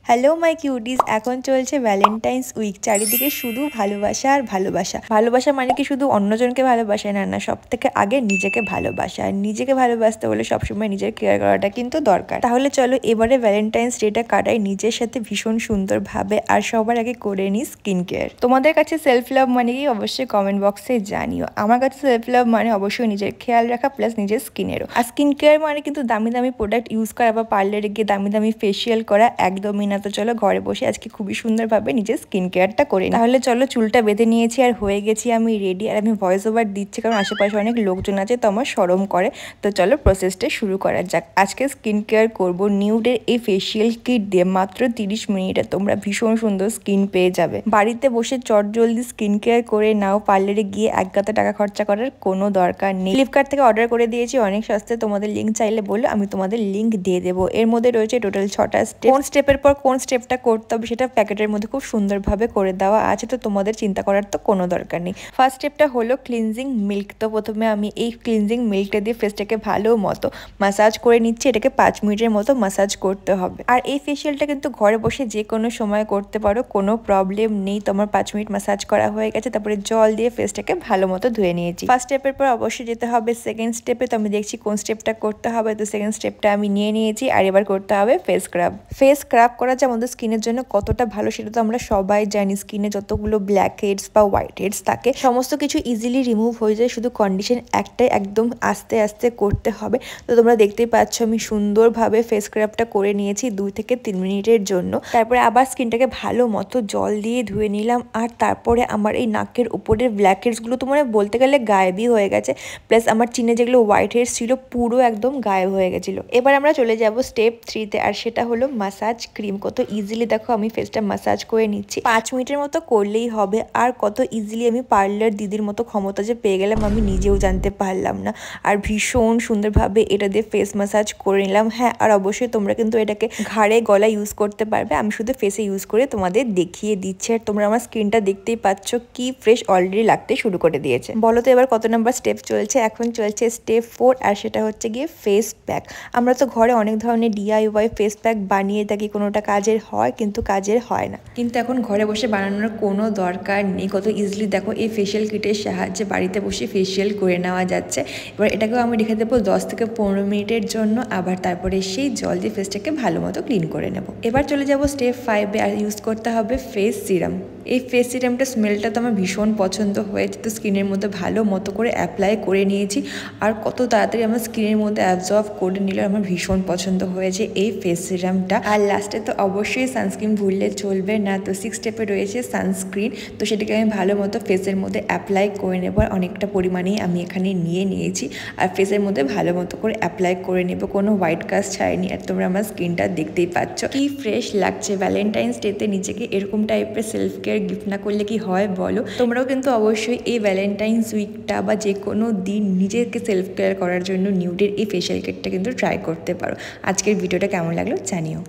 Hello my cuties, এখন চলছে Valentine's week. চারিদিকে শুধু ভালোবাসা আর ভালোবাসা। ভালোবাসা মানে কি শুধু অন্যজনকে ভালোবাসা, না, সব থেকে আগে নিজেকে ভালোবাসা। আর নিজেকে ভালোবাসতে হলে সবসময় নিজের কেয়ার করাটা কিন্তু দরকার। তাহলে চলো এবারে ভ্যালেন্টাইন্স ডেটা কাটাই নিজের সাথে ভীষণ সুন্দরভাবে। আর সবার আগে করে নিই স্কিন কেয়ার। তোমাদের কাছে সেলফ লাভ মানে কি অবশ্যই কমেন্ট বক্সে জানিও। আমার কাছে সেলফ লাভ মানে অবশ্যই নিজের খেয়াল রাখা প্লাস নিজের স্কিনেরও। আর স্কিন কেয়ার মানে কিন্তু দামি দামি প্রোডাক্ট ইউজ করা বা পার্লারে গিয়ে দামি দামি ফেসিয়াল করা একদমই না। তো চলো ঘরে বসে আজকে খুবই সুন্দরভাবে নিজের স্কিন কেয়ারটা করে নিই। তাহলে চলো চুলটা বেঁধে নিয়েছি আর হয়ে গেছি আমি রেডি। আর আমি ভয়েস ওভার দিচ্ছি কারণ আশেপাশে অনেক লোকজন আছে, তো আমার শরম করে। তো চলো প্রসেসটা শুরু করা যাক। আজকে স্কিন কেয়ার করবো নিউডের এই ফেসিয়াল কিট দিয়ে। মাত্র 30 মিনিটে তোমরা ভীষণ সুন্দর স্কিন পেয়ে যাবে। বাড়িতে বসে চট জলদি স্কিন কেয়ার করে নাও, পার্লারে গিয়ে এক গাদা টাকা খরচা করার কোনো দরকার নেই। ফ্লিপকার্ট থেকে অর্ডার করে দিয়েছি অনেক সস্তায়। তোমাদের লিঙ্ক চাইলে বলো, আমি তোমাদের লিঙ্ক দিয়ে দেবো। এর মধ্যে রয়েছে টোটাল 6টা স্টেপ। কোন স্টেপের পর কোন স্টেপটা করতে হবে সেটা প্যাকেটের মধ্যে খুব সুন্দরভাবে করে দেওয়া আছে, তো তোমাদের চিন্তা করার তো কোনো দরকার নেই। ফার্স্ট স্টেপটা হলো ক্লিনজিং মিল্ক। তো প্রথমে আমি এই ক্লিনজিং মিল্কটা দিয়ে ফেসটাকে ভালো মতো মাসাজ করে নিচ্ছি। এটাকে 5 মিনিটের মতো মাসাজ করতে হবে। আর এই ফেসিয়ালটা কিন্তু ঘরে বসে যে কোনো সময় করতে পারো, কোনো প্রবলেম নেই। তোমার 5 মিনিট মাসাজ করা হয়ে গেছে, তারপরে জল দিয়ে ফেসটাকে ভালো মতো ধুয়ে নিয়েছি। ফার্স্ট স্টেপের পর অবশ্যই যেতে হবে সেকেন্ড স্টেপে। তো আমি দেখছি কোন স্টেপটা করতে হবে, তো সেকেন্ড স্টেপটা আমি নিয়ে নিয়েছি। আর এবার করতে হবে ফেস স্ক্রাব। ফেস স্ক্রাব করা যে আমাদের স্কিনের জন্য কতটা ভালো সেটা তো আমরা সবাই জানি। স্কিনে যতগুলো ব্ল্যাক হেডস বা হোয়াইট হেডস থাকে সমস্ত কিছু ইজিলি রিমুভ হয়ে যায়। শুধু কন্ডিশন একটাই, একদম আস্তে আস্তে করতে হবে। তো তোমরা দেখতেই পাচ্ছ আমি সুন্দরভাবে ফেস স্ক্রাবটা করে নিয়েছি 2 থেকে 3 মিনিটের জন্য। তারপরে আবার স্কিনটাকে ভালো মতো জল দিয়ে ধুয়ে নিলাম। আর তারপরে আমার এই নাকের উপরের ব্ল্যাক হেডসগুলো তো মানে বলতে গেলে গায়েবই হয়ে গেছে। প্লাস আমার চিনে যেগুলো হোয়াইট হেডস ছিল পুরো একদম গায়েব হয়ে গেছিলো। এবার আমরা চলে যাব স্টেপ 3-তে, আর সেটা হলো মাসাজ ক্রিম। কত ইজিলি দেখো আমি ফেসটা মাসাজ করে নিচ্ছি। 5 মিনিটের মতো করলেই হবে। আর কত ইজিলি আমি পার্লার দিদির মতো ক্ষমতা যে পেয়ে গেলাম আমি নিজেও জানতে পারলাম না। আর ভীষণ সুন্দরভাবে এটা দিয়ে ফেস মাসাজ করে নিলাম। হ্যাঁ, আর অবশ্যই তোমরা কিন্তু এটাকে ঘাড়ে গলা ইউজ করতে পারবে। আমি শুধু ফেসে ইউজ করে তোমাদের দেখিয়ে দিচ্ছি। আর তোমরা আমার স্কিনটা দেখতেই পাচ্ছ কি ফ্রেশ অলরেডি লাগতে শুরু করে দিয়েছে। বলো তো এবার কত নাম্বার স্টেপ চলছে? এখন চলছে স্টেপ 4, আর সেটা হচ্ছে গিয়ে ফেস প্যাক। আমরা তো ঘরে অনেক ধরনের DIY ফেস প্যাক বানিয়ে থাকি, কোনোটা কাজের হয় কিন্তু কাজের হয় না। কিন্তু এখন ঘরে বসে বানানোর কোনো দরকার নেই। কত ইজিলি দেখো এই ফেসিয়াল কিটের সাহায্যে বাড়িতে বসে ফেসিয়াল করে নেওয়া যাচ্ছে। এবার এটাকেও আমি রেখে দেবো 10 থেকে 15 মিনিটের জন্য। আবার তারপরে সেই জল দিয়ে ফেসটাকে ভালো মতো ক্লিন করে নেব। এবার চলে যাব স্টেপ 5-এ, আর ইউজ করতে হবে ফেস সিরাম। এই ফেস সিরামটা স্মেলটা তো আমার ভীষণ পছন্দ হয়েছে, তো স্কিনের মধ্যে ভালো মতো করে অ্যাপ্লাই করে নিয়েছি। আর কত তাড়াতাড়ি আমার স্কিনের মধ্যে অ্যাবজর্ব করে নিলে আমার ভীষণ পছন্দ হয়েছে এই ফেস সিরামটা। আর লাস্টে তো অবশ্যই সানস্ক্রিন ভুললে চলবে না। তো 6 স্টেপে রয়েছে সানস্ক্রিন। তো সেটাকে আমি ভালো মতো ফেসের মধ্যে অ্যাপ্লাই করে নেব। অনেকটা পরিমাণেই আমি এখানে নিয়ে নিয়েছি। আর ফেসের মধ্যে ভালো মতো করে অ্যাপ্লাই করে নেব, কোনো হোয়াইট কাস্ট ছাড়েনি। আর তোমরা আমার স্কিনটা দেখতেই পাচ্ছ কি ফ্রেশ লাগছে। ভ্যালেন্টাইন্স ডেতে নিজেকে এরকম টাইপের সেলফ কেয়ার গিফট না করলে কি হয় বলো? তোমরাও কিন্তু অবশ্যই এই ভ্যালেন্টাইন্স উইকটা বা যে কোনো দিন নিজেকে সেলফ কেয়ার করার জন্য নিউডের এই ফেশিয়াল কিটটা কিন্তু ট্রাই করতে পারো। আজকের ভিডিওটা কেমন লাগলো জানিও।